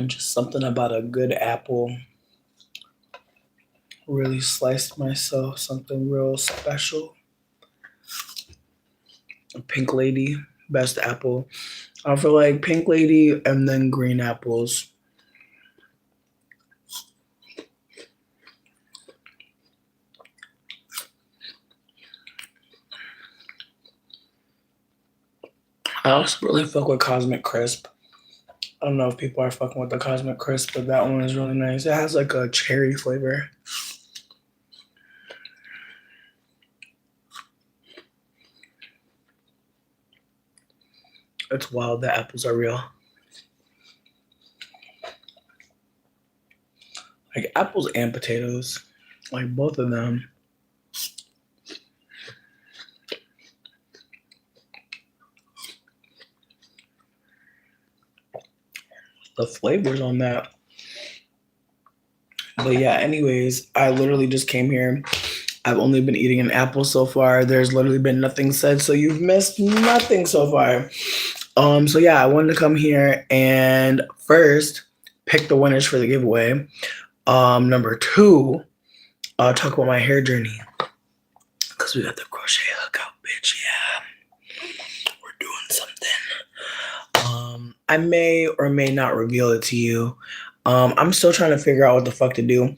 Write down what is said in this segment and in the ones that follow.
And just something about a good apple. Really sliced myself something real special. Pink Lady, best apple. I feel like Pink Lady and then green apples. I also really fuck with Cosmic Crisp. I don't know if people are fucking with the Cosmic Crisp, but that one is really nice. It has like a cherry flavor. It's wild that apples are real. Like apples and potatoes. Like both of them. The flavors on that. But yeah, anyways, I literally just came here. I've only been eating an apple so far. There's literally been nothing said, so you've missed nothing so far. So yeah, I wanted to come here and first pick the winners for the giveaway. Number two, talk about my hair journey. Cause we got the crochet hook out, bitch. Yeah. We're doing something. I may or may not reveal it to you. I'm still trying to figure out what the fuck to do.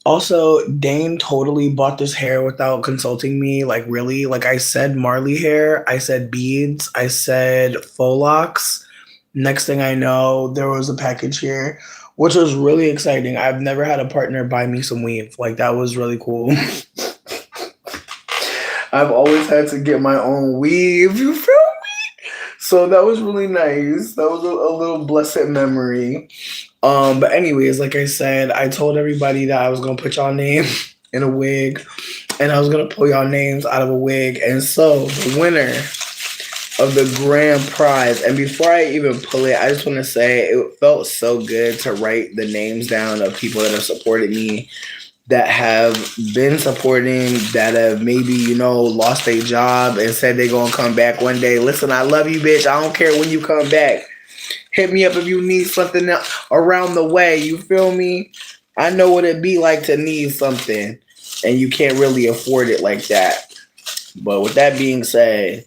Also, Dane totally bought this hair without consulting me. Like, really? Like, I said Marley hair. I said beads. I said faux locks. Next thing I know, there was a package here, which was really exciting. I've never had a partner buy me some weave. Like, that was really cool. I've always had to get my own weave. You feel me? So that was really nice. That was a little blessed memory. But anyways, like I said, I told everybody that I was gonna put y'all name in a wig, and I was gonna pull y'all names out of a wig. And so the winner of the grand prize, and before I even pull it, I just want to say it felt so good to write the names down of people that have supported me, that have been supporting, that have maybe, lost their job and said they're gonna come back one day. Listen, I love you, bitch. I don't care when you come back. Hit me up if you need something around the way. You feel me? I know what it'd be like to need something and you can't really afford it like that. But with that being said,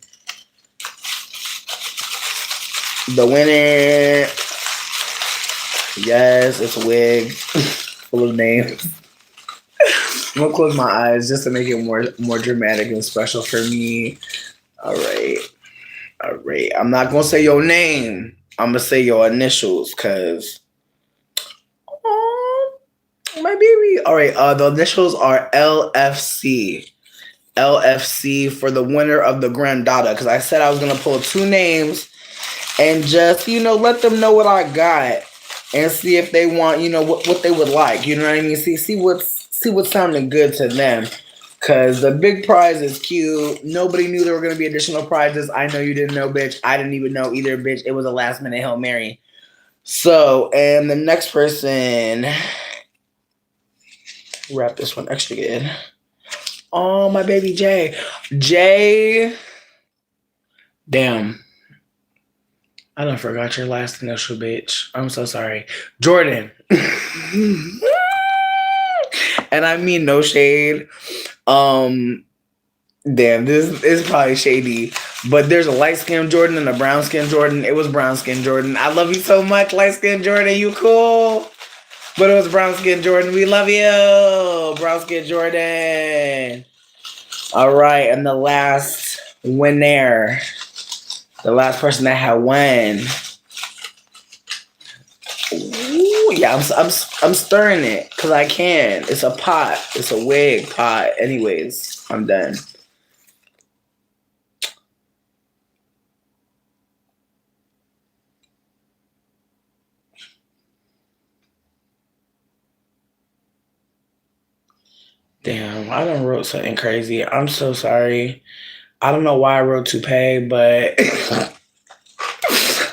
the winner, yes, it's a wig full of names. I'm gonna close my eyes just to make it more dramatic and special for me. All right. I'm not gonna say your name. I'm gonna say your initials, cause my baby. All right. The initials are LFC. LFC for the winner of the granddaughter. Cause I said I was gonna pull two names and just let them know what I got and see if they want what they would like. You know what I mean? See what's sounding good to them. Cause the big prize is cute. Nobody knew there were gonna be additional prizes. I know you didn't know, bitch. I didn't even know either, bitch. It was a last minute Hail Mary. So, and the next person, wrap this one extra good. Oh, my baby Jay. Jay. Damn. I done forgot your last initial, bitch. I'm so sorry. Jordan. And I mean no shade. Damn, this is probably shady, but there's a light skinned Jordan and a brown skinned Jordan. It was brown skinned Jordan. I love you so much, light skinned Jordan. You cool. But it was brown skinned Jordan. We love you, brown skinned Jordan. All right, and the last winner, the last person that had won. Ooh, yeah, I'm stirring it because I can. It's a pot. It's a wig pot. Anyways, I'm done. Damn, I done wrote something crazy. I'm so sorry. I don't know why I wrote toupee, but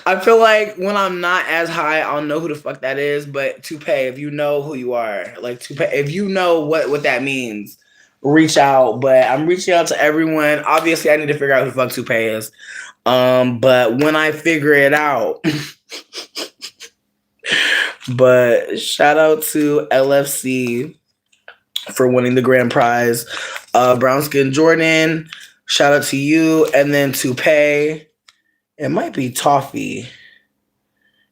I feel like when I'm not as high, I'll know who the fuck that is. But toupee, if you know who you are, like toupee, if you know what that means, reach out. But I'm reaching out to everyone. Obviously, I need to figure out who the fuck toupee is. But when I figure it out, But shout out to LFC for winning the grand prize. Brown Skin Jordan, shout out to you. And then Toupee. It might be Toffee.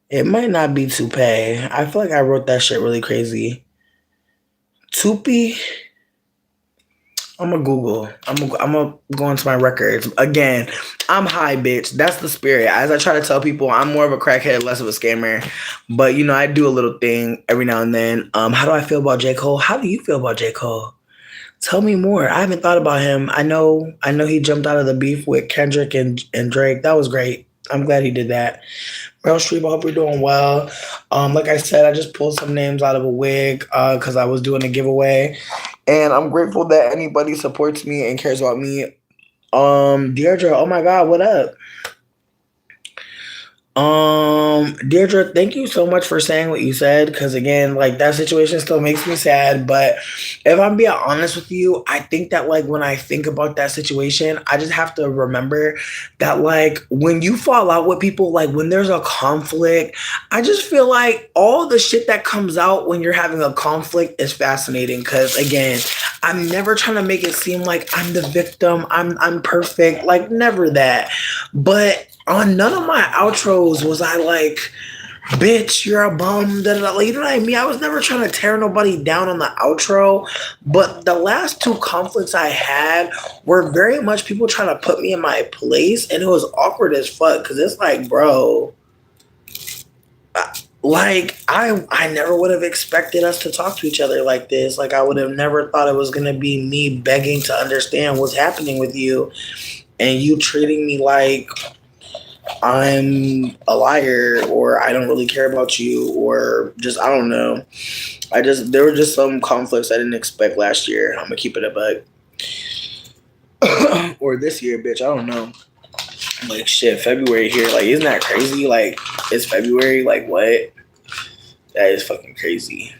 It might not be Toupee. I feel like I wrote that shit really crazy. Toopy. I'm gonna Google. I'm gonna go into my records again. I'm high, bitch. That's the spirit. As I try to tell people, I'm more of a crackhead, less of a scammer. But you know, I do a little thing every now and then. How do I feel about J. Cole? How do you feel about J. Cole? Tell me more. I haven't thought about him. I know he jumped out of the beef with Kendrick and Drake. That was great. I'm glad he did that. Meryl Streep, I hope you're doing well. Like I said, I just pulled some names out of a wig because I was doing a giveaway. And I'm grateful that anybody supports me and cares about me. Deirdre, oh my God, what up? Deirdre, thank you so much for saying what you said. Cause again, like that situation still makes me sad. But if I'm being honest with you, I think that like when I think about that situation, I just have to remember that like when you fall out with people, like when there's a conflict, I just feel like all the shit that comes out when you're having a conflict is fascinating. Cause again, I'm never trying to make it seem like I'm the victim. I'm perfect. Like never that. But on none of my outros was I like, bitch, you're a bum. Da, da, da. Like, you know what I mean? I was never trying to tear nobody down on the outro. But the last two conflicts I had were very much people trying to put me in my place. And it was awkward as fuck. Because it's like, bro, like I never would have expected us to talk to each other like this. Like I would have never thought it was going to be me begging to understand what's happening with you. And you treating me like I'm a liar or I don't really care about you or just I don't know. There were just some conflicts I didn't expect last year. I'm gonna keep it a buck. Or this year, bitch. I don't know. Like shit, February here. Like, isn't that crazy? Like, it's February. Like, what? That is fucking crazy.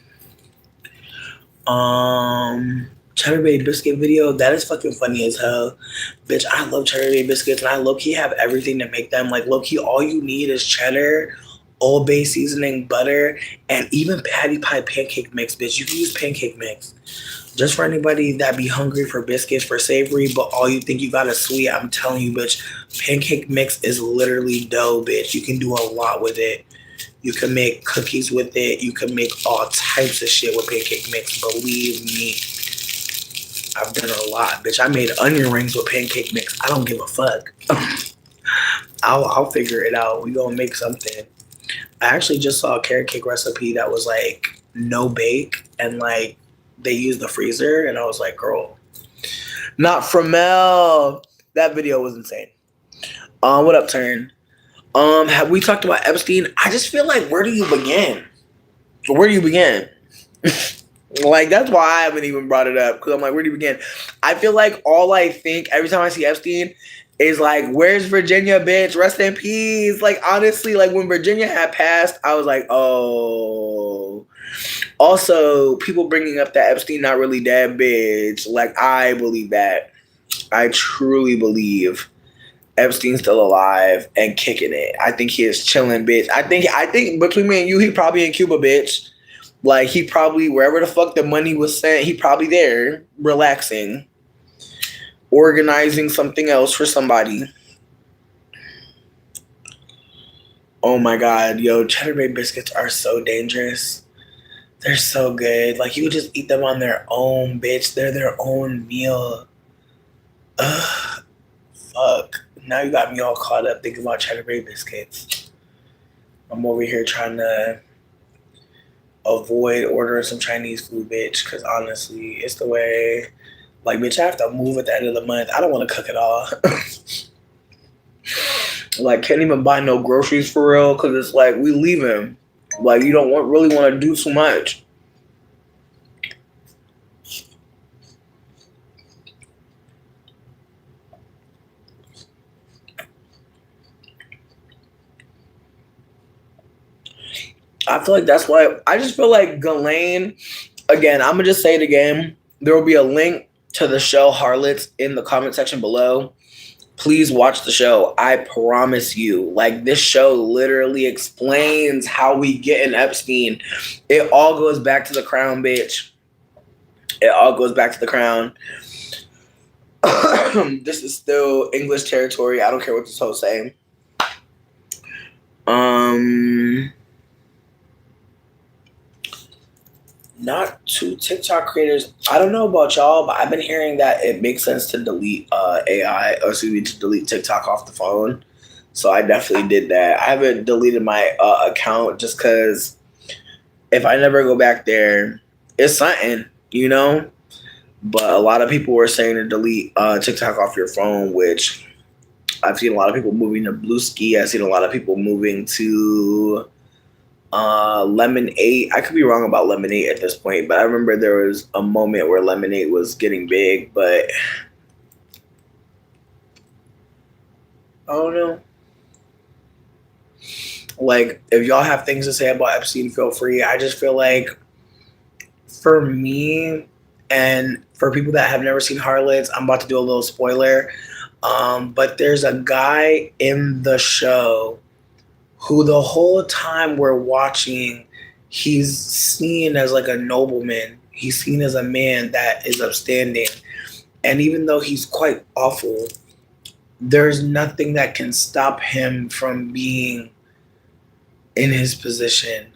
Cheddar Bay Biscuit video, that is fucking funny as hell. Bitch, I love Cheddar Bay Biscuits and I low-key have everything to make them. Like low-key, all you need is cheddar, Old Bay seasoning, butter, and even patty pie pancake mix, bitch. You can use pancake mix. Just for anybody that be hungry for biscuits for savory, but all you think you got is sweet, I'm telling you, bitch, pancake mix is literally dough, bitch. You can do a lot with it. You can make cookies with it. You can make all types of shit with pancake mix. Believe me. I've done a lot, bitch. I made onion rings with pancake mix. I don't give a fuck. I'll figure it out. We gonna make something. I actually just saw a carrot cake recipe that was like no bake and like they used the freezer and I was like, girl, not from Mel. That video was insane. What up, Turn? Have we talked about Epstein? I just feel like where do you begin? Where do you begin? Like, that's why I haven't even brought it up. Because I'm like, where do you begin? I feel like all I think every time I see Epstein is like, where's Virginia, bitch? Rest in peace. Like, honestly, like when Virginia had passed, I was like, oh. Also, people bringing up that Epstein not really dead, bitch. Like, I believe that. I truly believe Epstein's still alive and kicking it. I think he is chilling, bitch. I think between me and you, he probably in Cuba, bitch. Like, he probably, wherever the fuck the money was sent, he probably there, relaxing, organizing something else for somebody. Oh my God, yo, Cheddar Bay biscuits are so dangerous. They're so good. Like, you could just eat them on their own, bitch. They're their own meal. Ugh, fuck. Now you got me all caught up thinking about Cheddar Bay biscuits. I'm over here trying to avoid ordering some Chinese food, bitch, because honestly, it's the way, like, bitch, I have to move at the end of the month. I don't want to cook at all. Like, can't even buy no groceries for real, because it's like, we leaving. Like, you don't really want to do too much. I feel like that's why I just feel like Ghislaine, again, I'm going to just say it again. There will be a link to the show Harlots in the comment section below. Please watch the show. I promise you. Like, this show literally explains how we get in Epstein. It all goes back to the crown, bitch. It all goes back to the crown. This is still English territory. I don't care what this host saying. Not to TikTok creators. I don't know about y'all, but I've been hearing that it makes sense to delete to delete TikTok off the phone. So I definitely did that. I haven't deleted my account just because if I never go back there, it's something, you know? But a lot of people were saying to delete TikTok off your phone, which I've seen a lot of people moving to Bluesky. I've seen a lot of people moving to Lemonade. I could be wrong about Lemonade at this point, but I remember there was a moment where Lemonade was getting big, but I don't know. Like, if y'all have things to say about Epstein, feel free. I just feel like for me and for people that have never seen Harlots, I'm about to do a little spoiler. But there's a guy in the show who the whole time we're watching, he's seen as like a nobleman. He's seen as a man that is upstanding. And even though he's quite awful, there's nothing that can stop him from being in his position.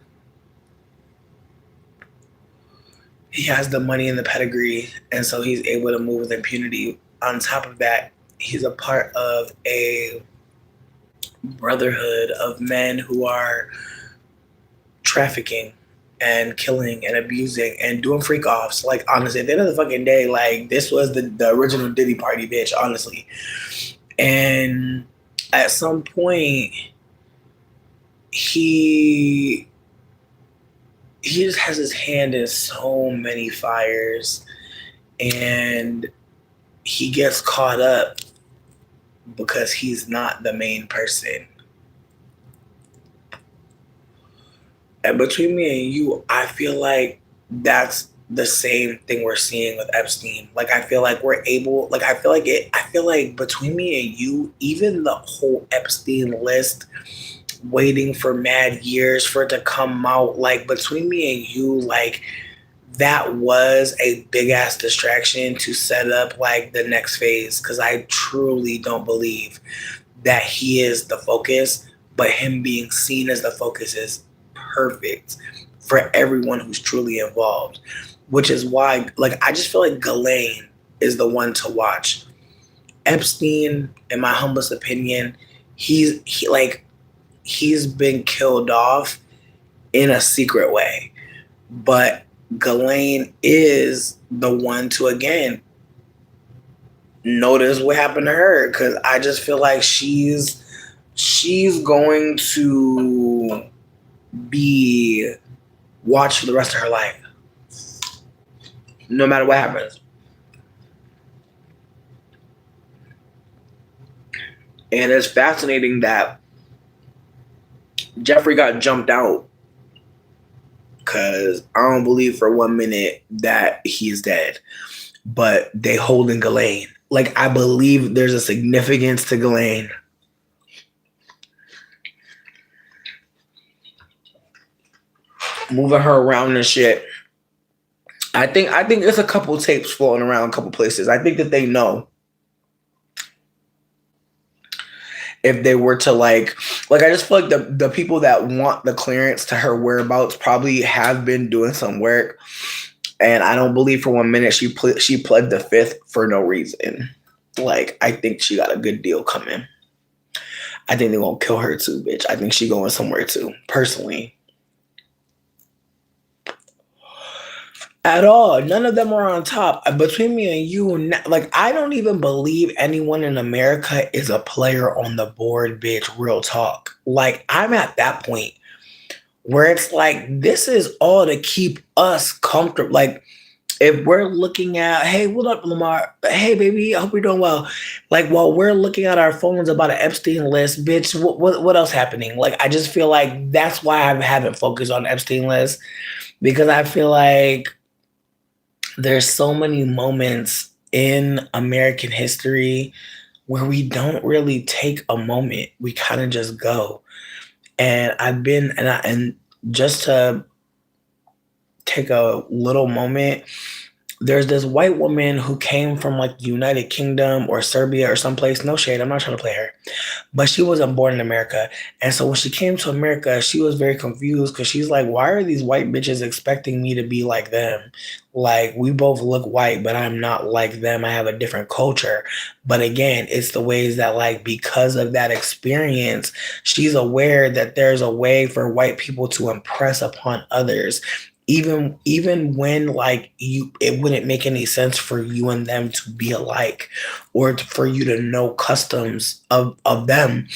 He has the money and the pedigree, and so he's able to move with impunity. On top of that, he's a part of a brotherhood of men who are trafficking and killing and abusing and doing freak offs. Like, honestly, at the end of the fucking day, like, this was the original Diddy party, bitch, honestly. And at some point, he just has his hand in so many fires, and he gets caught up because he's not the main person. And between me and you, I feel like that's the same thing we're seeing with Epstein. Like, I feel like we're able, like, I feel like between me and you, even the whole Epstein list, waiting for mad years for it to come out, like, between me and you, like, that was a big ass distraction to set up like the next phase, because I truly don't believe that he is the focus, but him being seen as the focus is perfect for everyone who's truly involved, which is why, like, I just feel like Ghislaine is the one to watch. Epstein, in my humblest opinion, he's been killed off in a secret way, but Ghislaine is the one to, again, notice what happened to her, because I just feel like she's going to be watched for the rest of her life, no matter what happens. And it's fascinating that Jeffrey got jumped out, because I don't believe for 1 minute that he's dead. But they holding Ghislaine. Like, I believe there's a significance to Ghislaine. Moving her around and shit. I think there's a couple tapes floating around a couple places. I think that they know. If they were to like I just feel like the people that want the clearance to her whereabouts probably have been doing some work, and I don't believe for 1 minute she pled the fifth for no reason. Like, I think she got a good deal coming. I think they won't kill her too, bitch. I think she going somewhere too, personally. At all. None of them are on top. Between me and you, like, I don't even believe anyone in America is a player on the board, bitch. Real talk. Like, I'm at that point where it's like, this is all to keep us comfortable. Like, if we're looking at, hey, what up, Lamar? Hey, baby, I hope you're doing well. Like, while we're looking at our phones about an Epstein list, bitch, what else happening? Like, I just feel like that's why I haven't focused on Epstein list, because I feel like there's so many moments in American history where we don't really take a moment. We kind of just go. And I've been and just to take a little moment, there's this white woman who came from like the United Kingdom or Serbia or someplace. No shade, I'm not trying to play her, but she wasn't born in America. And so when she came to America, she was very confused because she's like, why are these white bitches expecting me to be like them? Like, we both look white, but I'm not like them. I have a different culture. But again, it's the ways that, like, because of that experience, she's aware that there's a way for white people to impress upon others. Even when like you, it wouldn't make any sense for you and them to be alike, or for you to know customs of them.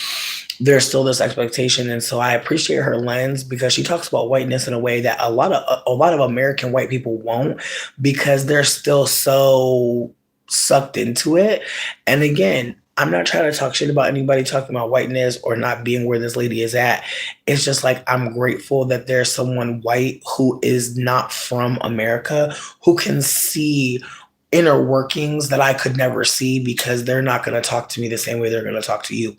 There's still this expectation. And so I appreciate her lens because she talks about whiteness in a way that a lot of American white people won't, because they're still so sucked into it. And again, I'm not trying to talk shit about anybody talking about whiteness or not being where this lady is at. It's just like, I'm grateful that there's someone white who is not from America who can see inner workings that I could never see, because they're not going to talk to me the same way they're going to talk to you.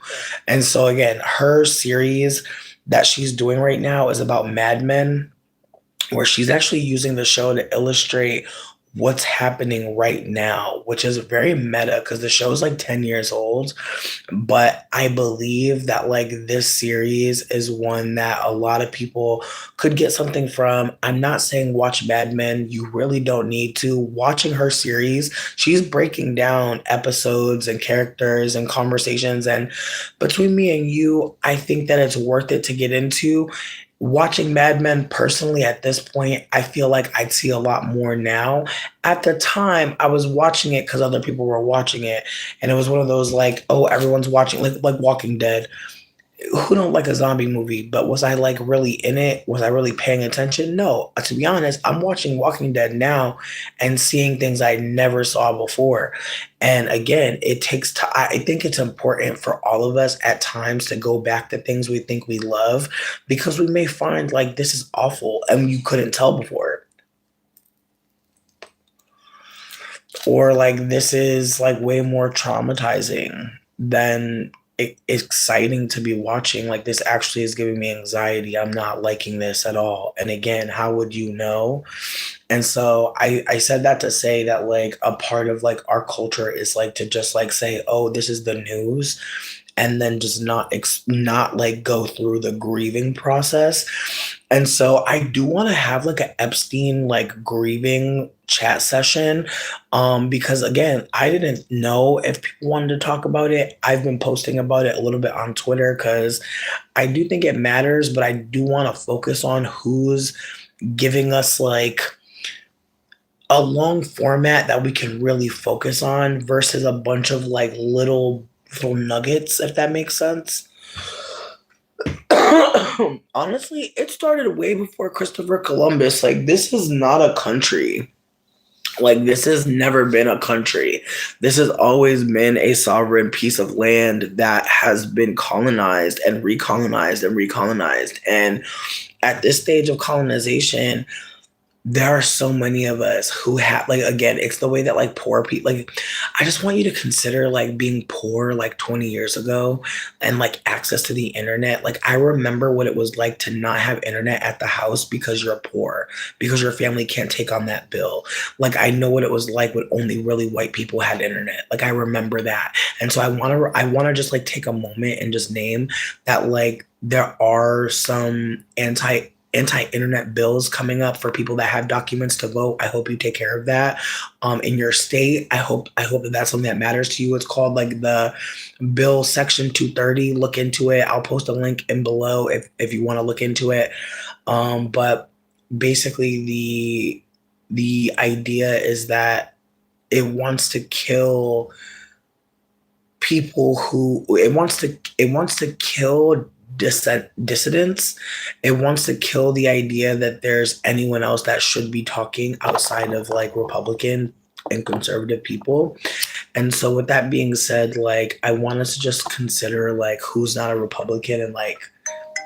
And so again, her series that she's doing right now is about Mad Men, where she's actually using the show to illustrate what's happening right now, which is very meta because the show is like 10 years old. But I believe that like this series is one that a lot of people could get something from. I'm not saying watch Mad Men. You really don't need to. Watching her series, she's breaking down episodes and characters and conversations. And between me and you, I think that it's worth it to get into. Watching Mad Men personally at this point, I feel like I'd see a lot more now. At the time, I was watching it because other people were watching it, and it was one of those like, oh, everyone's watching, like Walking Dead. Who don't like a zombie movie? But was I like really in it? Was I really paying attention? No. To be honest, I'm watching Walking Dead now and seeing things I never saw before. And again, it takes time. I think it's important for all of us at times to go back to things we think we love, because we may find like this is awful and you couldn't tell before. Or like this is like way more traumatizing than exciting to be watching. Like this actually is giving me anxiety. I'm not liking this at all. And again, how would you know? And so I said that to say that like a part of like our culture is like to just like say, oh, this is the news, and then just not like go through the grieving process. And so I do want to have like an Epstein like grieving chat session, because again, I didn't know if people wanted to talk about it. I've been posting about it a little bit on Twitter because I do think it matters, but I do want to focus on who's giving us like a long format that we can really focus on versus a bunch of like little nuggets, if that makes sense. Honestly, it started way before Christopher Columbus. Like, this is not a country. Like, this has never been a country. This has always been a sovereign piece of land that has been colonized and recolonized and recolonized. And at this stage of colonization, there are so many of us who have, like, again, it's the way that like poor people, like, I just want you to consider like being poor like 20 years ago and like access to the internet. Like, I remember what it was like to not have internet at the house because you're poor, because your family can't take on that bill. Like, I know what it was like when only really white people had internet. Like, I remember that. And so I want to just like take a moment and just name that like there are some anti-internet bills coming up for people that have documents to vote. I hope you take care of that in your state. I hope that that's something that matters to you. It's called like the bill section 230. Look into it. I'll post a link in below if you want to look into it. But basically the idea is that it wants to kill people who it wants to kill dissidents. It wants to kill the idea that there's anyone else that should be talking outside of like Republican and conservative people. And so with that being said, like I want us to just consider like who's not a Republican and like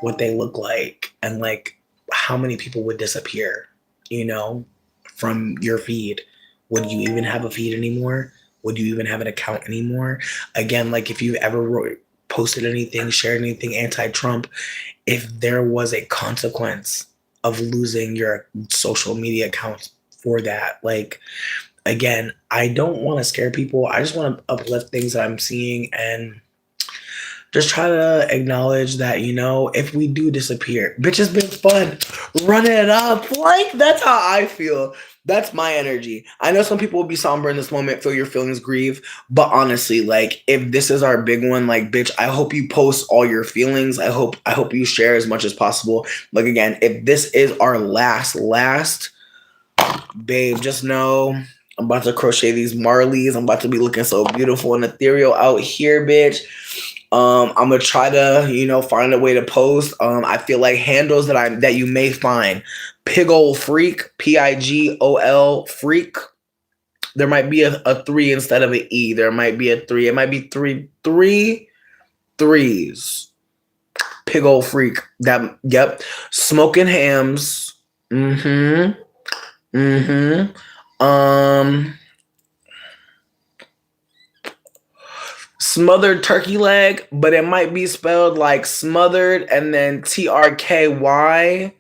what they look like and like how many people would disappear, you know, from your feed. Would you even have a feed anymore? would you even have an account anymore? Again, like if you ever posted anything, shared anything anti-Trump, if there was a consequence of losing your social media account for that, like, again, I don't want to scare people. I just want to uplift things that I'm seeing and just try to acknowledge that, if we do disappear, bitch, it's been fun. Run it up. Like, that's how I feel. That's my energy. I know some people will be somber in this moment, feel your feelings, grieve. But honestly, like, if this is our big one, like, bitch, I hope you post all your feelings. I hope you share as much as possible. Like, again, if this is our last, babe, just know I'm about to crochet these Marleys. I'm about to be looking so beautiful and ethereal out here, bitch. I'm gonna try to, find a way to post. I feel like handles that you may find. Pigol Freak, Pigol Freak. There might be a 3 instead of an E. There might be a 3. It might be three threes. Pigol Freak. Yep. Smoking Hams. Mm-hmm. Smothered turkey leg, but it might be spelled like smothered and then TRKYLG.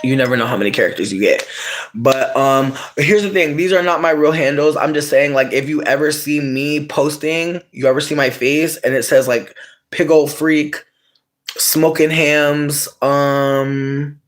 You never know how many characters you get. But here's the thing. These are not my real handles. I'm just saying, like, if you ever see me posting, you ever see my face and it says like Pigol Freak, Smoking Hams, Barbecuity,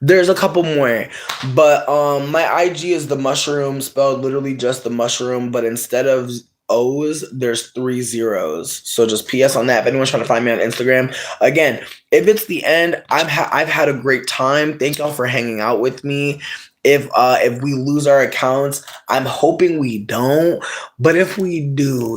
There's a couple more, but my IG is the mushroom, spelled literally just the mushroom, but instead of O's, there's 3 zeros. So just PS on that. If anyone's trying to find me on Instagram, again, if it's the end, I've had a great time. Thank y'all for hanging out with me. If we lose our accounts, I'm hoping we don't. But if we do,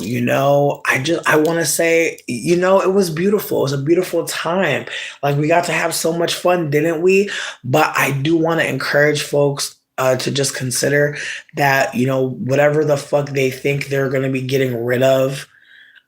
I want to say, it was beautiful. It was a beautiful time. Like, we got to have so much fun, didn't we? But I do want to encourage folks to just consider that, whatever the fuck they think they're going to be getting rid of,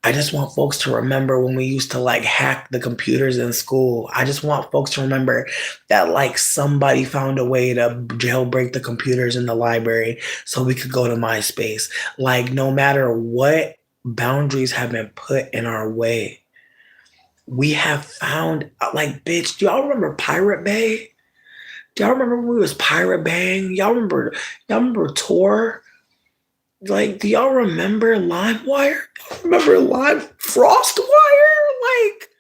I just want folks to remember when we used to like hack the computers in school. I just want folks to remember that like somebody found a way to jailbreak the computers in the library so we could go to MySpace. Like, no matter what boundaries have been put in our way, we have found, like, bitch, do y'all remember Pirate Bay? Do y'all remember when we was Pirate Baying? Y'all remember Tor? Like, do y'all remember LimeWire? Remember FrostWire? Like,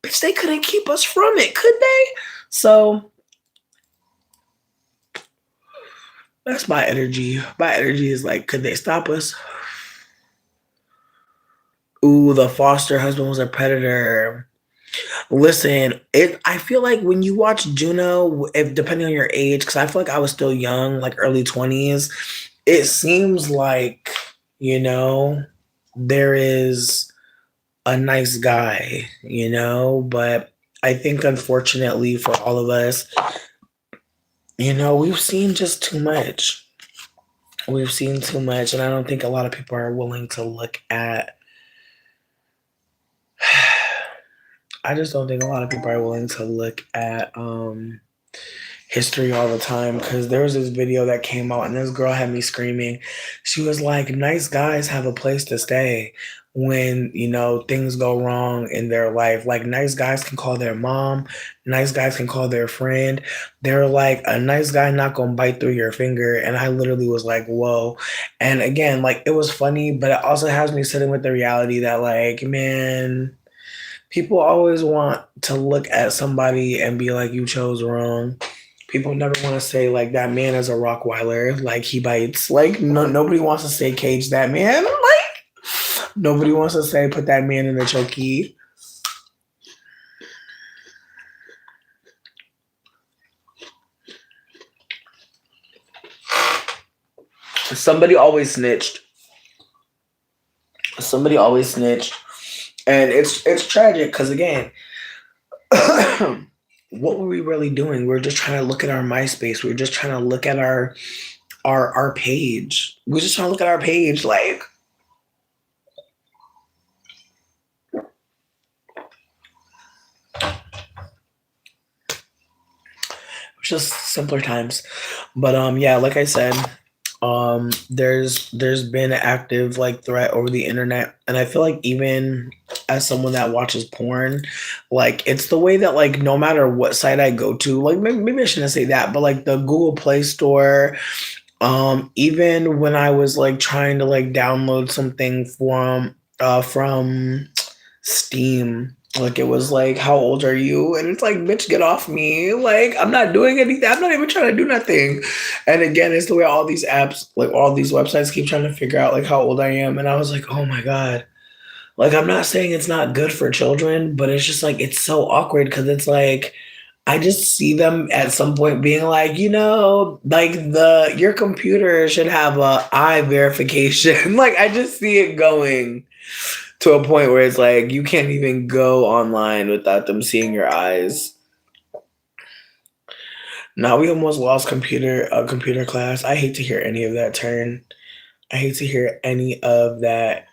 bitch, they couldn't keep us from it, could they? So that's my energy. My energy is like, could they stop us? Ooh, the foster husband was a predator. Listen, I feel like when you watch Juno, if depending on your age, because I feel like I was still young, like early 20s, it seems like, there is a nice guy, but I think unfortunately for all of us, we've seen just too much. We've seen too much, and I don't think a lot of people are willing to look at I just don't think a lot of people are willing to look at history all the time, because there was this video that came out and this girl had me screaming. She was like, nice guys have a place to stay when, things go wrong in their life. Like, nice guys can call their mom, nice guys can call their friend. They're like, a nice guy not gonna bite through your finger. And I literally was like, whoa. And again, like, it was funny, but it also has me sitting with the reality that, like, man, people always want to look at somebody and be like, you chose wrong. People never want to say, like, that man is a Rockweiler, like, he bites. Like, nobody wants to say cage that man. Like, nobody wants to say put that man in the chokey. Somebody always snitched. Somebody always snitched. And it's tragic because, again, what were we really doing? We are just trying to look at our MySpace. We were just trying to look at our page. We were just trying to look at our page. Like, just simpler times. But yeah, like I said, there's been an active like threat over the internet, and I feel like even as someone that watches porn, like it's the way that like no matter what site I go to, like maybe I shouldn't say that, but like the Google Play Store, even when I was like trying to like download something from Steam. Like it was like, how old are you? And it's like, bitch, get off me. Like I'm not doing anything. I'm not even trying to do nothing. And again, it's the way all these apps, like all these websites keep trying to figure out like how old I am. And I was like, oh my God. Like I'm not saying it's not good for children, but it's just like it's so awkward because it's like I just see them at some point being like, like the your computer should have a eye verification. Like I just see it going to a point where it's like you can't even go online without them seeing your eyes. Now we almost lost computer class. I hate to hear any of that turn. I hate to hear any of that.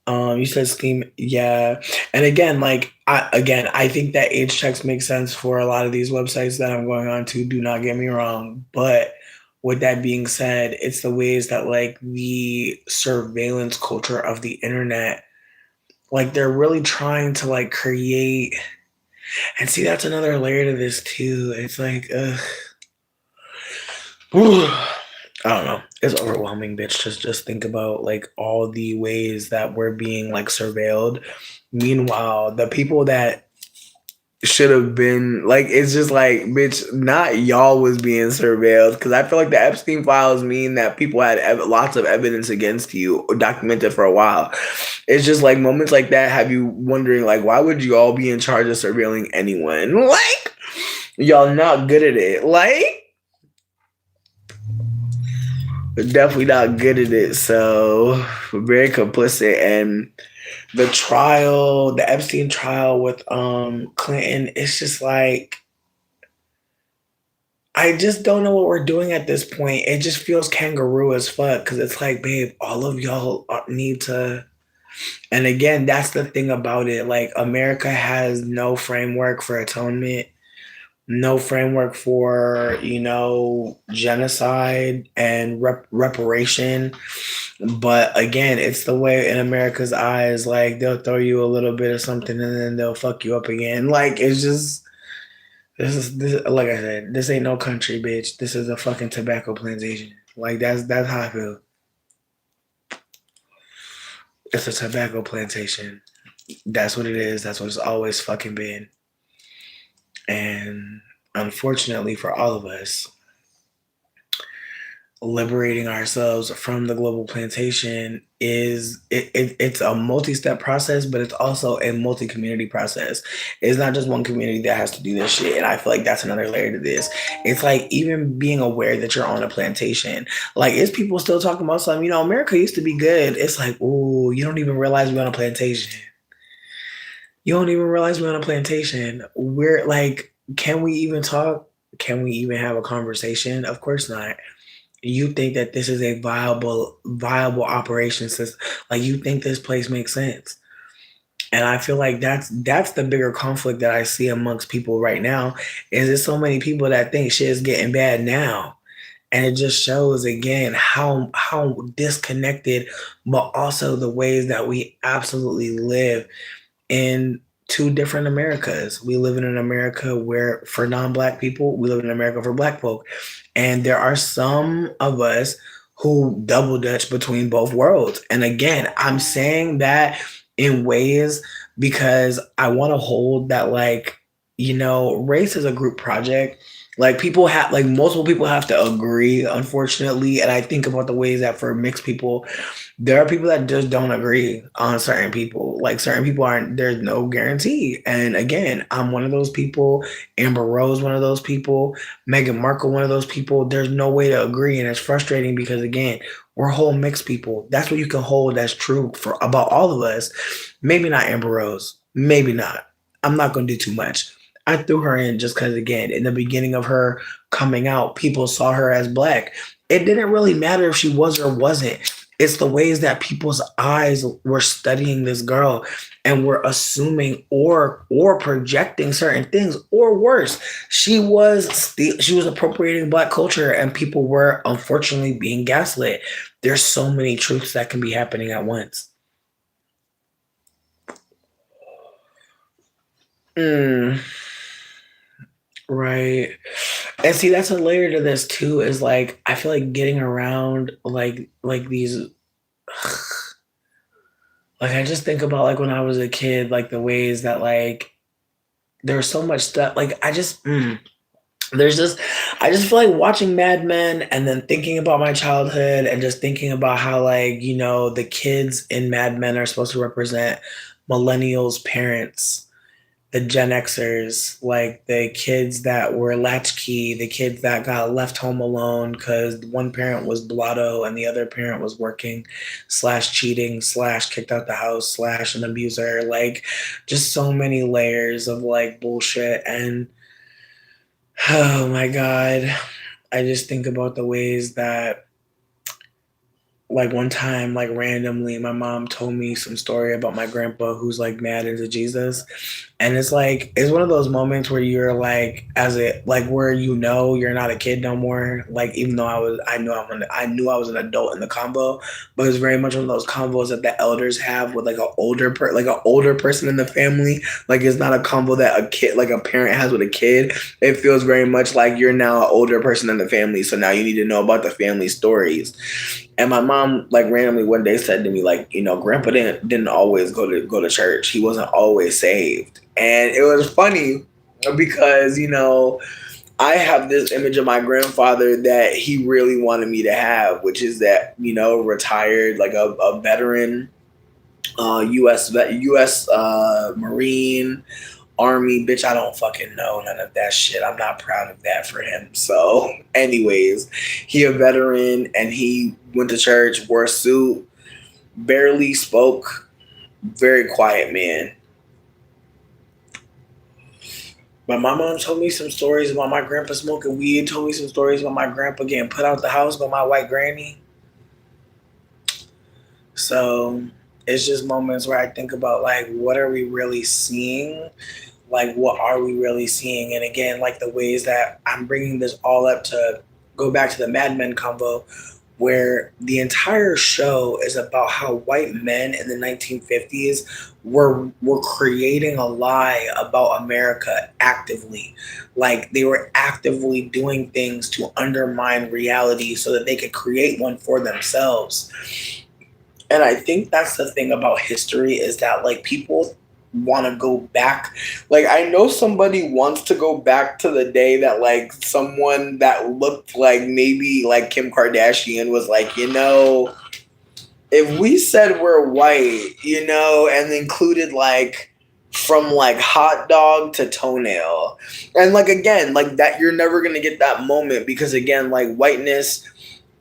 You said Steam, yeah. And again, I think that age checks make sense for a lot of these websites that I'm going on to. Do not get me wrong, but with that being said, it's the ways that like the surveillance culture of the internet, like they're really trying to like create. And see, that's another layer to this too. It's like, ugh. I don't know. It's overwhelming, bitch. Just think about like all the ways that we're being like surveilled. Meanwhile, the people that should have been like, it's just like, bitch, not y'all was being surveilled, because I feel like the Epstein files mean that people had lots of evidence against you documented for a while. It's just like moments like that have you wondering like, why would you all be in charge of surveilling anyone? Like y'all not good at it. Like definitely not good at it. So very complicit. And the Epstein trial with Clinton, it's just like I just don't know what we're doing at this point. It just feels kangaroo as fuck because it's like, babe, all of y'all need to. And again, that's the thing about it. Like America has no framework for atonement, no framework for genocide and reparation. But again, it's the way in America's eyes, like they'll throw you a little bit of something and then they'll fuck you up again. Like it's just this like I said, this ain't no country, bitch. This is a fucking tobacco plantation. Like that's how I feel. It's a tobacco plantation. That's what it is. That's what it's always fucking been. And unfortunately for all of us, liberating ourselves from the global plantation it's a multi-step process, but it's also a multi-community process. It's not just one community that has to do this shit. And I feel like that's another layer to this. It's like even being aware that you're on a plantation. Like is people still talking about something, America used to be good. It's like, ooh, you don't even realize we're on a plantation. You don't even realize we're on a plantation. We're like, can we even talk? Can we even have a conversation? Of course not. You think that this is a viable operation system. Like you think this place makes sense. And I feel like that's the bigger conflict that I see amongst people right now, is there's so many people that think shit is getting bad now. And it just shows again how disconnected, but also the ways that we absolutely live in two different Americas. We live in an America where for non-black people, we live in America for black folk. And there are some of us who double dutch between both worlds. And again, I'm saying that in ways because I want to hold that race is a group project. Like people have like multiple people have to agree, unfortunately. And I think about the ways that for mixed people, there are people that just don't agree on certain people. Like certain people there's no guarantee. And again, I'm one of those people. Amber Rose, one of those people. Meghan Markle, one of those people. There's no way to agree. And it's frustrating because again, we're whole mixed people. That's what you can hold. That's true for about all of us. Maybe not Amber Rose. Maybe not. I'm not going to do too much. I threw her in just because, again, in the beginning of her coming out, people saw her as black. It didn't really matter if she was or wasn't. It's the ways that people's eyes were studying this girl and were assuming or projecting certain things, or worse, she was appropriating Black culture, and people were unfortunately being gaslit. There's so many truths that can be happening at once. Mm, right. And see, that's a layer to this too. Is like I feel like getting around like these. Like I just think about like when I was a kid, like the ways that like there's so much stuff. Like there's just I just feel like watching Mad Men and then thinking about my childhood and just thinking about how like the kids in Mad Men are supposed to represent millennials' parents, the Gen Xers, like the kids that were latchkey, the kids that got left home alone because one parent was blotto and the other parent was working, slash cheating, slash kicked out the house, slash an abuser. Like, just so many layers of like bullshit. And oh my God, I just think about the ways that like one time, like randomly, my mom told me some story about my grandpa who's like mad into Jesus. And it's like it's one of those moments where you're like, as it like where you're not a kid no more. Like even though I knew I was an adult in the convo, but it's very much one of those convos that the elders have with like like an older person in the family. Like it's not a convo that a kid like a parent has with a kid. It feels very much like you're now an older person in the family, so now you need to know about the family stories. And my mom, like randomly one day said to me, like, Grandpa didn't always go to church. He wasn't always saved. And it was funny because, I have this image of my grandfather that he really wanted me to have, which is that, retired, like a veteran, US Marine, Army, bitch, I don't fucking know none of that shit. I'm not proud of that for him. So, anyways, he a veteran and he went to church, wore a suit, barely spoke, very quiet man. But my mom told me some stories about my grandpa smoking weed, told me some stories about my grandpa getting put out the house by my white granny. So it's just moments where I think about like, what are we really seeing? Like, what are we really seeing? And again, like the ways that I'm bringing this all up to go back to the Mad Men convo, where the entire show is about how white men in the 1950s were creating a lie about America actively. Like they were actively doing things to undermine reality so that they could create one for themselves. And I think that's the thing about history is that like people want to go back. Like I know somebody wants to go back to the day that like someone that looked like maybe like Kim Kardashian was like, if we said we're white, and included like from like hot dog to toenail. And like again, like that you're never going to get that moment because again, like whiteness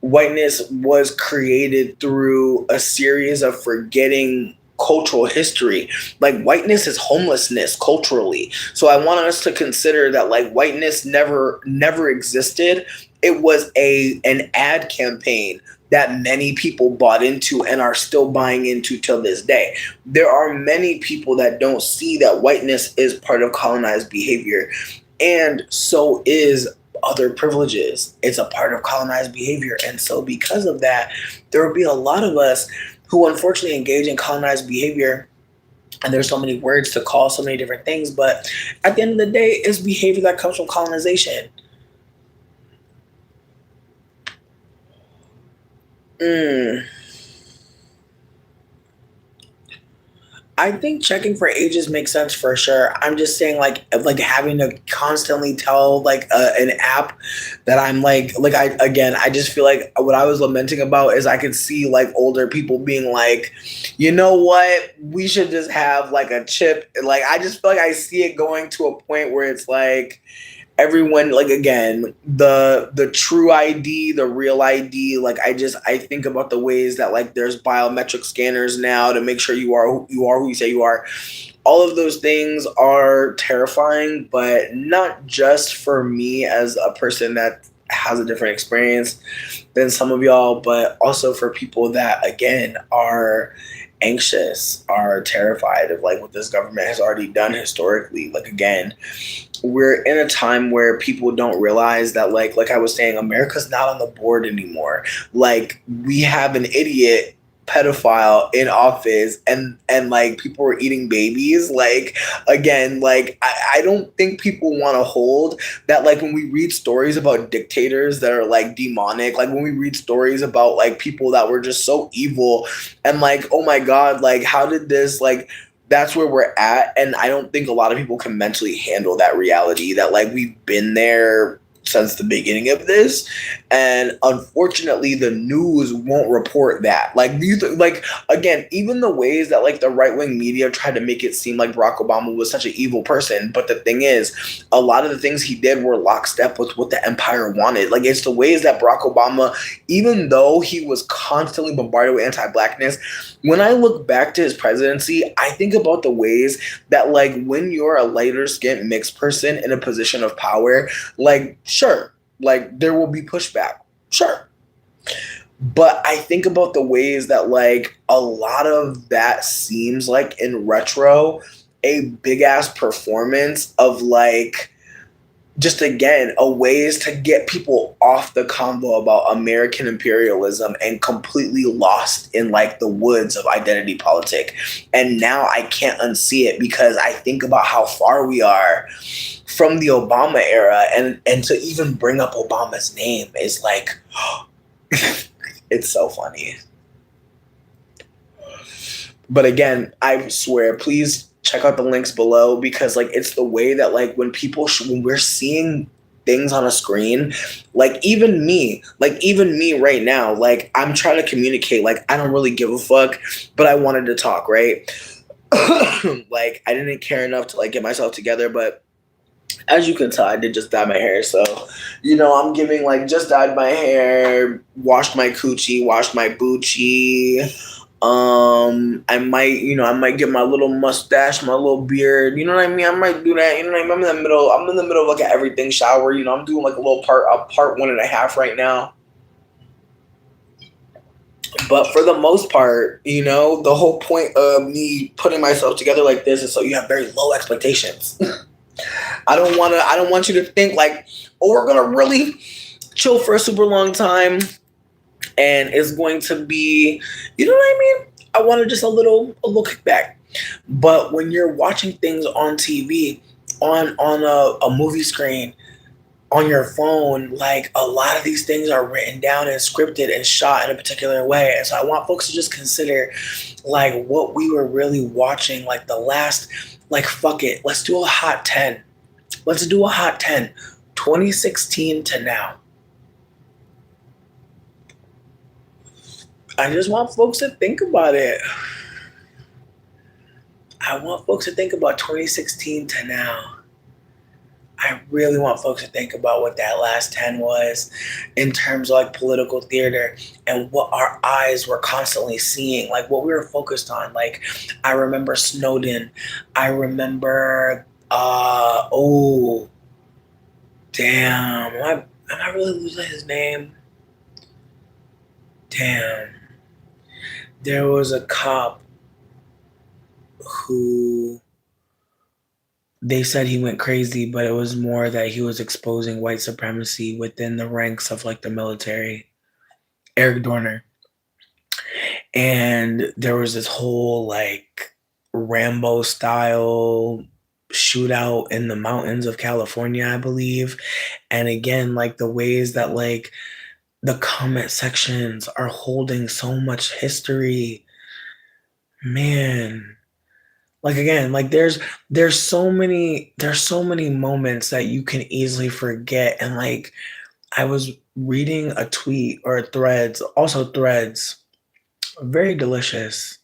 was created through a series of forgetting cultural history. Like whiteness is homelessness culturally. So I want us to consider that like whiteness never existed. It was an ad campaign that many people bought into and are still buying into till this day. There are many people that don't see that whiteness is part of colonized behavior, and so is other privileges. It's a part of colonized behavior. And so because of that, there will be a lot of us who unfortunately engage in colonized behavior. And there's so many words to call so many different things. But at the end of the day, it's behavior that comes from colonization. Mm. I think checking for ages makes sense for sure. I'm just saying, like having to constantly tell like an app that I'm like I just feel like what I was lamenting about is I could see like older people being like, you know what, we should just have like a chip. Like I just feel like I see it going to a point where it's like everyone like again the true ID, the real ID. Like I think about the ways that like there's biometric scanners now to make sure you are who you say you are. All of those things are terrifying, but not just for me as a person that has a different experience than some of y'all, but also for people that, again, are anxious, are terrified of like what this government has already done historically. Like, again, we're in a time where people don't realize that, like I was saying, America's not on the board anymore. Like, we have an idiot pedophile in office, and like people are eating babies. Like, again, like I don't think people want to hold that. Like, when we read stories about dictators that are like demonic, like when we read stories about like people that were just so evil, and like, oh my god, like how did this, like, that's where we're at. And I don't think a lot of people can mentally handle that reality, that like we've been there since the beginning of this, and unfortunately the news won't report that. Like, like, again, even the ways that like the right-wing media tried to make it seem like Barack Obama was such an evil person, but the thing is, a lot of the things he did were lockstep with what the empire wanted. Like, it's the ways that Barack Obama, even though he was constantly bombarded with anti-blackness, when I look back to his presidency, I think about the ways that, like, when you're a lighter skinned mixed person in a position of power, like, sure, like, there will be pushback. Sure. But I think about the ways that, like, a lot of that seems like, in retro, a big ass performance of, like, just, again, a ways to get people off the convo about American imperialism and completely lost in like the woods of identity politic. And now I can't unsee it, because I think about how far we are from the Obama era, and to even bring up Obama's name is like, it's so funny. But again, I swear, please check out the links below, because like it's the way that like when people when we're seeing things on a screen, like even me right now, like I'm trying to communicate, like I don't really give a fuck, but I wanted to talk, right? Like, I didn't care enough to like get myself together, but as you can tell, I did just dye my hair. So, I'm giving like just dyed my hair, washed my coochie, washed my boochie. I might get my little mustache, my little beard. You know what I mean? I might do that. You know what I mean? I'm in the middle of like an everything shower. I'm doing like a part 1.5 right now. But for the most part, the whole point of me putting myself together like this is so you have very low expectations. I don't want you to think like, oh, we're gonna really chill for a super long time and it's going to be, you know what I mean? I wanted just a little kickback. But when you're watching things on TV, on a movie screen, on your phone, like a lot of these things are written down and scripted and shot in a particular way. And so I want folks to just consider like what we were really watching, like the last, like, fuck it, let's do a hot 10. Let's do a hot 10. 2016 to now. I just want folks to think about it. I want folks to think about 2016 to now. I really want folks to think about what that last 10 was in terms of like political theater and what our eyes were constantly seeing, like what we were focused on. Like, I remember Snowden. I remember, oh, damn. Am I really losing his name? Damn. There was a cop who they said he went crazy, but it was more that he was exposing white supremacy within the ranks of like the military. Eric Dorner. And there was this whole like Rambo style shootout in the mountains of California, I believe. And again, like the ways that like the comment sections are holding so much history. Man, like again, like there's so many moments that you can easily forget. And like I was reading a tweet or threads, very delicious.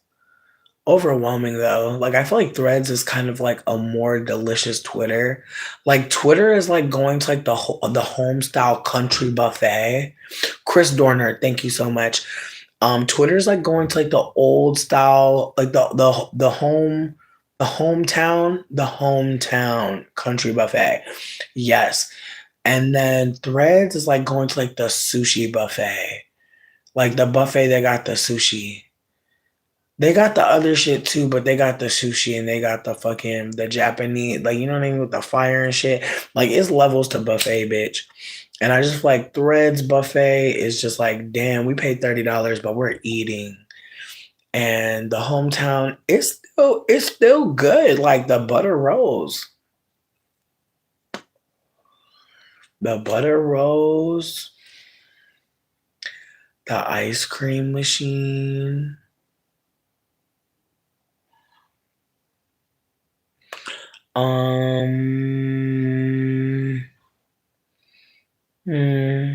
Overwhelming though. Like I feel like Threads is kind of like a more delicious Twitter. Like Twitter is like going to like the home style country buffet. Chris Dorner, thank you so much. Twitter is like going to like the old style, like the hometown country buffet. Yes. And then Threads is like going to like the sushi buffet. Like the buffet that got the sushi. They got the other shit too, but they got the sushi and they got the fucking the Japanese, like you know what I mean, with the fire and shit. Like it's levels to buffet, bitch. And I just like Threads buffet is just like, damn, we paid $30, but we're eating. And the hometown, it's still good. Like the butter rolls. The butter rolls, the ice cream machine. Um, hmm.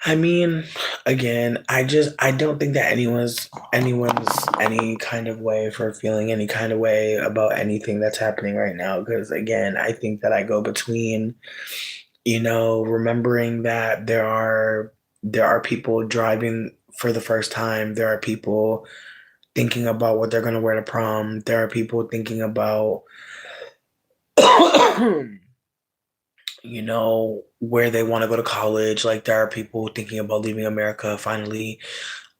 I mean, again, I don't think that anyone's any kind of way for feeling any kind of way about anything that's happening right now. Because again, I think that I go between, remembering that there are people driving for the first time. There are people thinking about what they're gonna wear to prom. There are people thinking about where they want to go to college. Like there are people thinking about leaving America finally.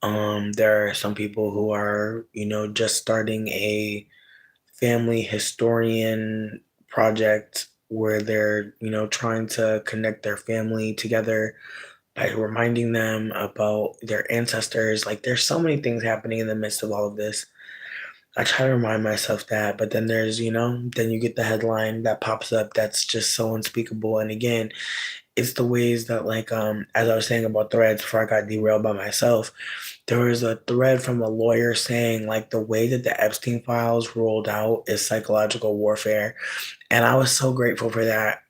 There are some people who are, just starting a family historian project where they're, trying to connect their family together by reminding them about their ancestors. Like there's so many things happening in the midst of all of this. I try to remind myself that, but then there's, then you get the headline that pops up that's just so unspeakable. And again, it's the ways that like as I was saying about Threads before I got derailed by myself, there was a thread from a lawyer saying like the way that the Epstein files rolled out is psychological warfare. And I was so grateful for that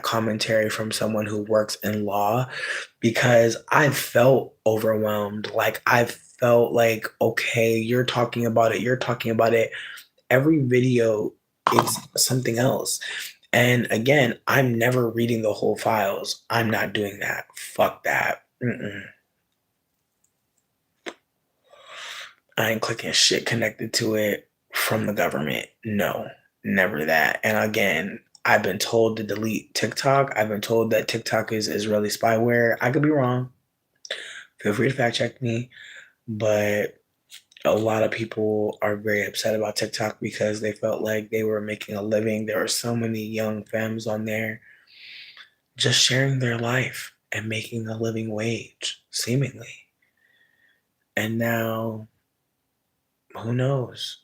commentary from someone who works in law because I felt overwhelmed. Like I felt like, okay, you're talking about it. Every video is something else. And again, I'm never reading the whole files. I'm not doing that. Fuck that. Mm-mm. I ain't clicking shit connected to it from the government. No, never that. And again, I've been told to delete TikTok. I've been told that TikTok is Israeli spyware. I could be wrong. Feel free to fact check me. But a lot of people are very upset about TikTok because they felt like they were making a living. There were so many young femmes on there just sharing their life and making a living wage, seemingly. And now, who knows?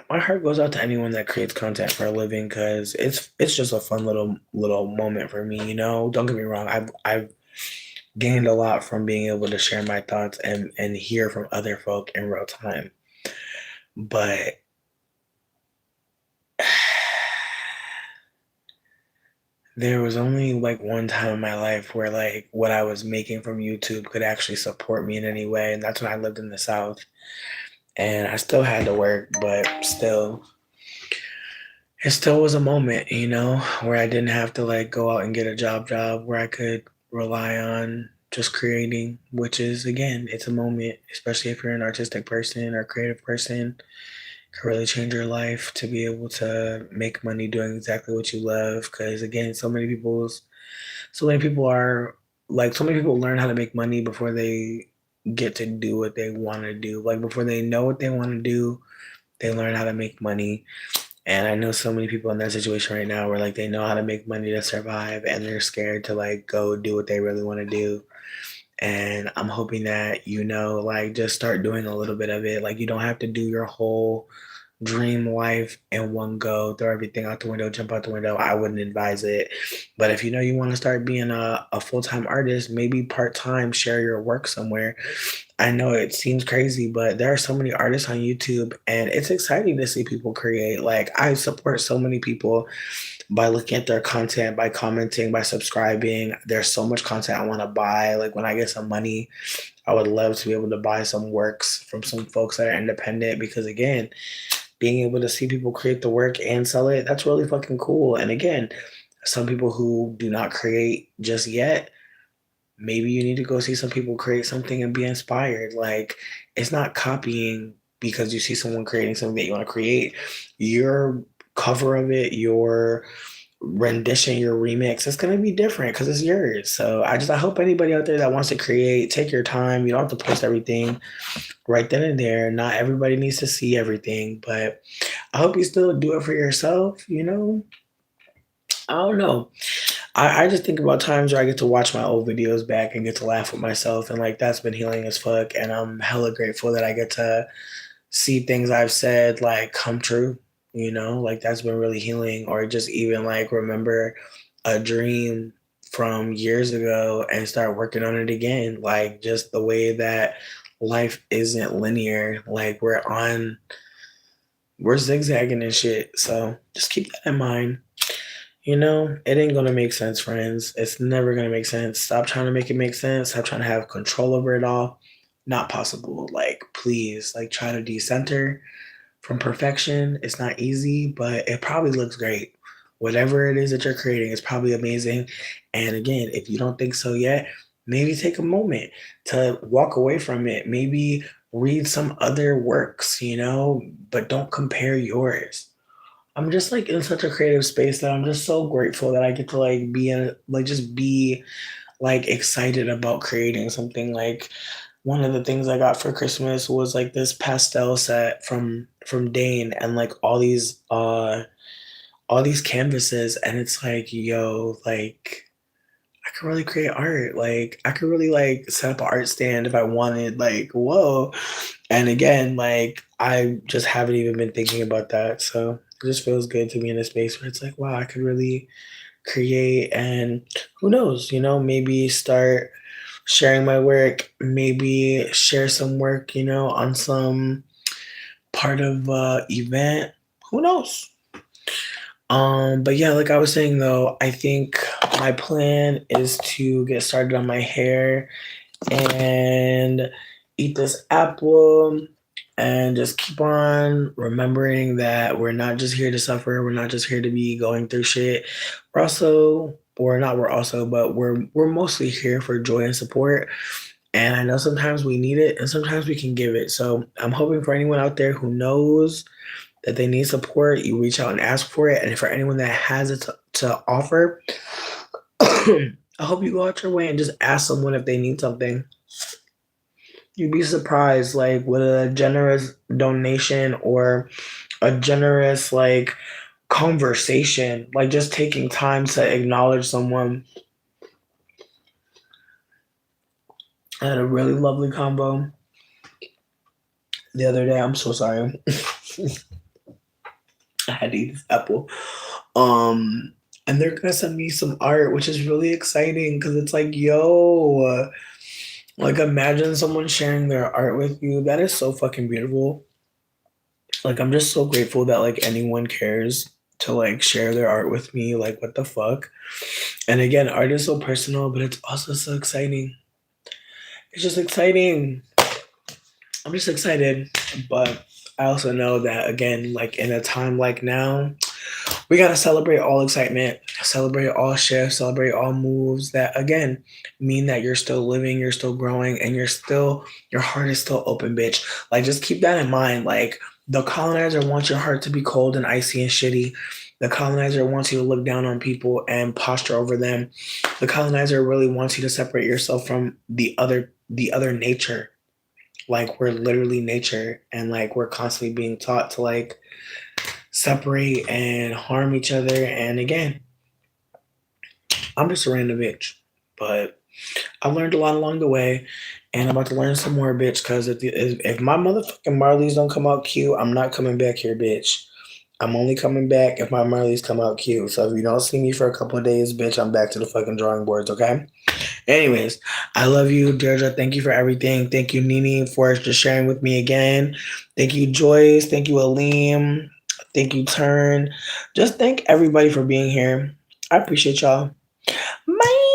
My heart goes out to anyone that creates content for a living because it's just a fun little moment for me. Don't get me wrong. I've gained a lot from being able to share my thoughts and hear from other folk in real time. But there was only like one time in my life where like what I was making from YouTube could actually support me in any way, and that's when I lived in the South. And I still had to work, but still, it still was a moment, where I didn't have to like go out and get a job where I could rely on just creating, which is again, it's a moment, especially if you're an artistic person or creative person, can really change your life to be able to make money doing exactly what you love. Because again, so many people are like, so many people learn how to make money before they get to do what they want to do. Like before they know what they want to do, they learn how to make money. And I know so many people in that situation right now where like they know how to make money to survive and they're scared to like go do what they really want to do. And I'm hoping that, like just start doing a little bit of it. Like you don't have to do your whole dream life in one go, throw everything out the window, jump out the window. I wouldn't advise it. But if you want to start being a full-time artist, maybe part-time, share your work somewhere. I know it seems crazy, but there are so many artists on YouTube and it's exciting to see people create. Like I support so many people by looking at their content, by commenting, by subscribing. There's so much content I want to buy. Like when I get some money, I would love to be able to buy some works from some folks that are independent because again, being able to see people create the work and sell it, that's really fucking cool. And again, some people who do not create just yet, maybe you need to go see some people create something and be inspired. Like it's not copying because you see someone creating something that you want to create. Your cover of it, your rendition, your remix, it's gonna be different because it's yours. So I hope anybody out there that wants to create, take your time. You don't have to post everything right then and there. Not everybody needs to see everything, but I hope you still do it for yourself. I don't know. I just think about times where I get to watch my old videos back and get to laugh with myself, and like that's been healing as fuck. And I'm hella grateful that I get to see things I've said like come true. Like that's been really healing, or just even like remember a dream from years ago and start working on it again. Like just the way that life isn't linear. Like we're zigzagging and shit. So just keep that in mind. It ain't gonna make sense, friends. It's never gonna make sense. Stop trying to make it make sense. Stop trying to have control over it all. Not possible. Like, please, like, try to decenter from perfection. It's not easy, but it probably looks great. Whatever it is that you're creating is probably amazing. And again, if you don't think so yet, maybe take a moment to walk away from it. Maybe read some other works, but don't compare yours. I'm just like in such a creative space that I'm just so grateful that I get to like be in like just be like excited about creating something. Like one of the things I got for Christmas was like this pastel set from Dane, and like all these canvases, and it's like, yo, like I could really create art. Like I could really like set up an art stand if I wanted. Like, whoa. And again, like I just haven't even been thinking about that. So it just feels good to be in a space where it's like, wow, I could really create, and who knows, maybe start sharing my work, maybe share some work, on some part of event. Who knows? But yeah, like I was saying though, I think my plan is to get started on my hair and eat this apple and just keep on remembering that we're not just here to suffer. We're not just here to be going through shit. We're mostly here for joy and support. And I know sometimes we need it and sometimes we can give it. So I'm hoping for anyone out there who knows that they need support, you reach out and ask for it. And for anyone that has it to offer, I hope you go out your way and just ask someone if they need something. You'd be surprised, like with a generous donation or a generous like conversation, like just taking time to acknowledge someone. I had a really lovely combo the other day. I'm so sorry. I had to eat this apple. And they're gonna send me some art, which is really exciting because it's like, yo, like imagine someone sharing their art with you. That is so fucking beautiful. Like I'm just so grateful that like anyone cares to like share their art with me. Like what the fuck? And again, art is so personal, but it's also so exciting. It's just exciting. I'm just excited, but I also know that again, like in a time like now, we gotta celebrate all excitement, celebrate all shifts, celebrate all moves that again mean that you're still living, you're still growing, and your heart is still open, bitch. Like just keep that in mind. Like the colonizer wants your heart to be cold and icy and shitty. The colonizer wants you to look down on people and posture over them. The colonizer really wants you to separate yourself from the other nature. Like we're literally nature, and like we're constantly being taught to like separate and harm each other. And again, I'm just a random bitch, but I learned a lot along the way, and I'm about to learn some more, bitch. Because if my motherfucking Marleys don't come out cute, I'm not coming back here, bitch. I'm only coming back if my Marleys come out cute. So if you don't see me for a couple of days, bitch, I'm back to the fucking drawing boards, okay? Anyways, I love you, Deirdre. Thank you for everything. Thank you, Nini, for just sharing with me again. Thank you, Joyce. Thank you, Aleem. Thank you, Turn. Just thank everybody for being here. I appreciate y'all. Bye.